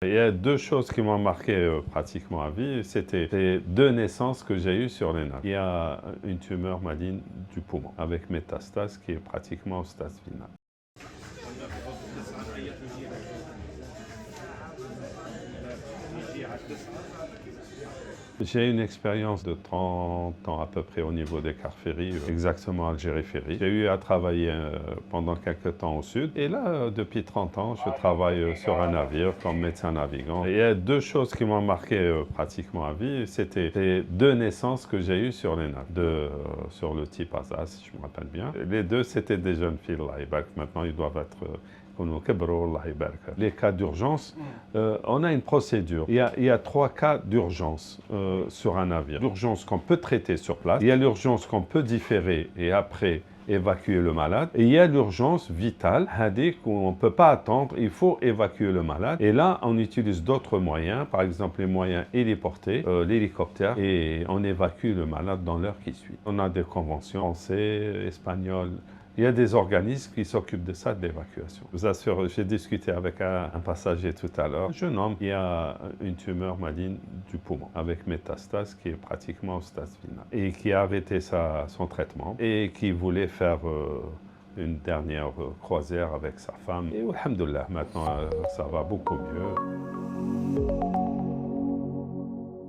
Il y a deux choses qui m'ont marqué pratiquement à vie. C'était les deux naissances que j'ai eues sur les nappes. Il y a une tumeur maligne du poumon avec métastase qui est pratiquement au stade final. J'ai une expérience de 30 ans à peu près au niveau des cars ferry, exactement Algérie Ferry. J'ai eu à travailler pendant quelques temps au sud. Et là, depuis 30 ans, je travaille sur un navire comme médecin navigant. Et il y a deux choses qui m'ont marqué pratiquement à vie. C'était les deux naissances que j'ai eues sur les nappes, sur le type Asa, si je me rappelle bien. Les deux, c'était des jeunes filles, là. Et maintenant, ils doivent être les cas d'urgence, on a une procédure. Il y a 3 cas d'urgence sur un navire. L'urgence qu'on peut traiter sur place, il y a l'urgence qu'on peut différer et après évacuer le malade. Et il y a l'urgence vitale, qu'on ne peut pas attendre, il faut évacuer le malade. Et là, on utilise d'autres moyens, par exemple les moyens héliportés, l'hélicoptère, et on évacue le malade dans l'heure qui suit. On a des conventions françaises, espagnoles. Il y a des organismes qui s'occupent de ça, de l'évacuation. Je vous assure, j'ai discuté avec un passager tout à l'heure. Un jeune homme qui a une tumeur maligne du poumon avec métastase qui est pratiquement au stade final et qui a arrêté son traitement et qui voulait faire une dernière croisière avec sa femme. Et alhamdoulilah, maintenant ça va beaucoup mieux.